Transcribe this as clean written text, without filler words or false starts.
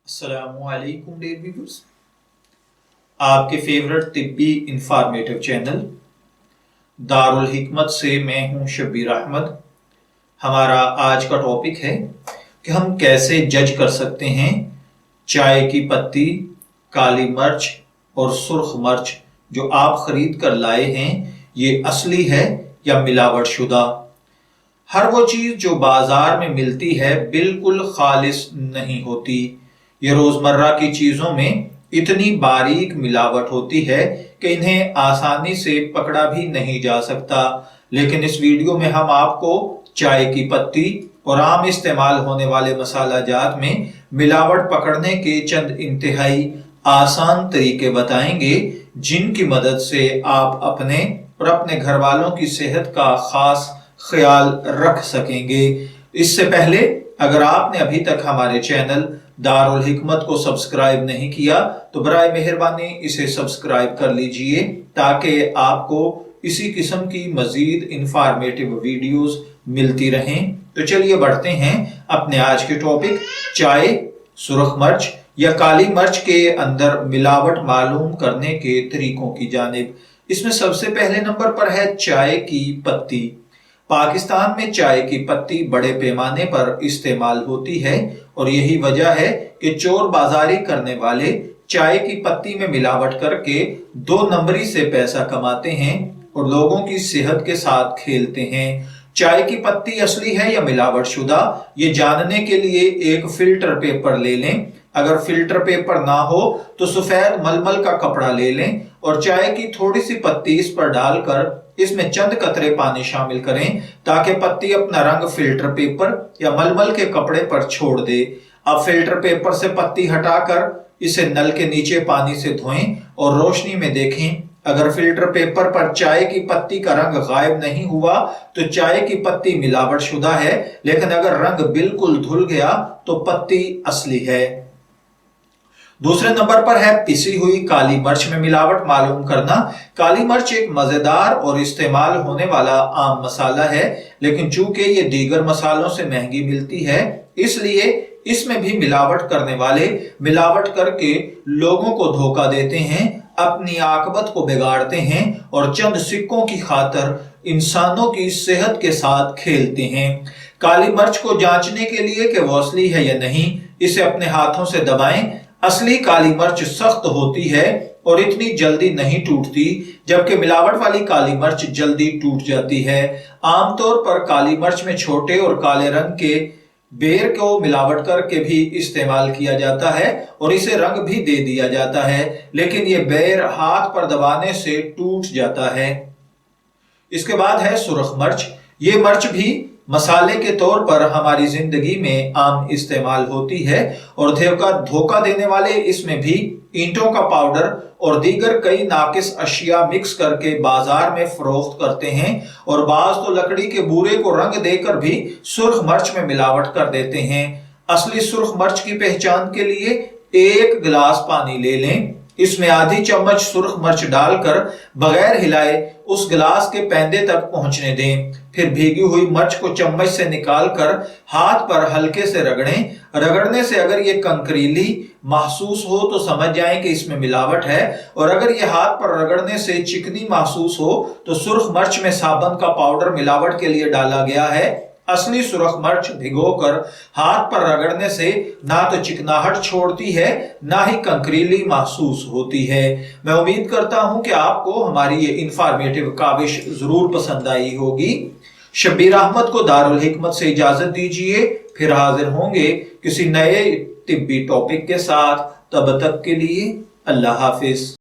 अस्सलामु अलैकुम dear viewers, आपके फेवरेट तिब्बी इंफॉर्मेटिव चैनल दारुल हिकमत से मैं हूं शब्बीर अहमद। हमारा आज का टॉपिक है कि हम कैसे जज कर सकते हैं चाय की पत्ती, काली मिर्च और सुर्ख मिर्च जो आप खरीद कर लाए हैं ये असली है या मिलावट शुदा। हर वो चीज जो बाजार में मिलती है बिल्कुल खालिस नहीं होती। ये रोजमर्रा की चीजों में इतनी बारीक मिलावट होती है कि इन्हें आसानी से पकड़ा भी नहीं जा सकता। लेकिन इस वीडियो में हम आपको चाय की पत्ती और आम इस्तेमाल होने वाले मसाला जात में मिलावट पकड़ने के चंद इंतहाई आसान तरीके बताएंगे जिनकी मदद से आप अपने और अपने घर वालों की सेहत का खास ख्याल रख सकेंगे। इससे पहले अगर आपने अभी तक हमारे चैनल दारुल हिकमत को सब्सक्राइब नहीं किया तो बराए मेहरबानी इसे सब्सक्राइब कर लीजिए ताकि आपको इसी किस्म की मजीद इंफॉर्मेटिव वीडियोस मिलती रहें। तो चलिए बढ़ते हैं अपने आज के टॉपिक चाय, सुर्ख मिर्च या काली मिर्च के अंदर मिलावट मालूम करने के तरीकों की जानिब। इसमें सबसे पहले नंबर पर है चाय की पत्ती। पाकिस्तान में चाय की पत्ती बड़े पैमाने पर इस्तेमाल होती है और यही वजह है कि चोर बाजारी करने वाले चाय की पत्ती में मिलावट करके दो नंबरी से पैसा कमाते हैं और लोगों की सेहत के साथ खेलते हैं। चाय की पत्ती असली है या मिलावट शुदा, ये जानने के लिए एक फिल्टर पेपर ले लें। अगर फिल्टर पेपर ना हो तो सफेद मलमल का कपड़ा ले लें और चाय की थोड़ी सी पत्ती इस पर डालकर इसमें चंद कतरे पानी शामिल करें ताकि पत्ती अपना रंग फिल्टर पेपर या मलमल के कपड़े पर छोड़ दे। अब फिल्टर पेपर से पत्ती हटाकर इसे नल के नीचे पानी से धोएं और रोशनी में देखें। अगर फिल्टर पेपर पर चाय की पत्ती का रंग गायब नहीं हुआ तो चाय की पत्ती मिलावट शुदा है, लेकिन अगर रंग बिल्कुल धुल गया तो पत्ती असली है। दूसरे नंबर पर है पिसी हुई काली मिर्च में मिलावट मालूम करना। काली मिर्च एक मजेदार और इस्तेमाल होने वाला आम मसाला है, लेकिन चूंकि ये दीगर मसालों से महंगी मिलती है इसलिए इसमें भी मिलावट करने वाले मिलावट करके लोगों को धोखा देते हैं, अपनी आकबत को बिगाड़ते हैं और चंद सिक्कों की खातिर इंसानों की सेहत के साथ खेलते हैं। काली मिर्च को जांचने के लिए कि वो असली है या नहीं, इसे अपने हाथों से दबाएं। असली काली मिर्च सख्त होती है और इतनी जल्दी नहीं टूटती, जबकि मिलावट वाली काली मिर्च जल्दी टूट जाती है। आमतौर पर काली मिर्च में छोटे और काले रंग के बेर को मिलावट करके भी इस्तेमाल किया जाता है और इसे रंग भी दे दिया जाता है, लेकिन ये बेर हाथ पर दबाने से टूट जाता है। इसके बाद है सुर्ख मिर्च। ये मिर्च भी मसाले के तौर पर हमारी जिंदगी में आम इस्तेमाल होती है और धोखा देने वाले इसमें भी ईंटों का पाउडर और दीगर कई नाकिस अशिया मिक्स करके बाजार में फरोख्त करते हैं और बाज तो लकड़ी के बूरे को रंग देकर भी सुर्ख मिर्च में मिलावट कर देते हैं। असली सुर्ख मिर्च की पहचान के लिए एक गिलास पानी ले लें, इसमें आधी चम्मच सुर्ख मिर्च डालकर बगैर हिलाए उस गिलास के पैंदे तक पहुंचने दें। फिर भीगी हुई मिर्च को चम्मच से निकालकर हाथ पर हल्के से रगड़ें। रगड़ने से अगर ये कंकरीली महसूस हो तो समझ जाएं कि इसमें मिलावट है, और अगर ये हाथ पर रगड़ने से चिकनी महसूस हो तो सुर्ख मिर्च में साबुन का पाउडर मिलावट के लिए डाला गया है। असली सुर्ख मिर्च भिगोकर हाथ पर रगड़ने से ना तो चिकनाहट छोड़ती है ना ही कंकरीली महसूस होती है। मैं उम्मीद करता हूं कि आपको हमारी ये इंफॉर्मेटिव काविश जरूर पसंद आई होगी। शब्बीर अहमद को दारुल हिकमत से इजाजत दीजिए, फिर हाजिर होंगे किसी नए तिब्बी टॉपिक के साथ। तब तक के लिए अल्लाह हाफिज।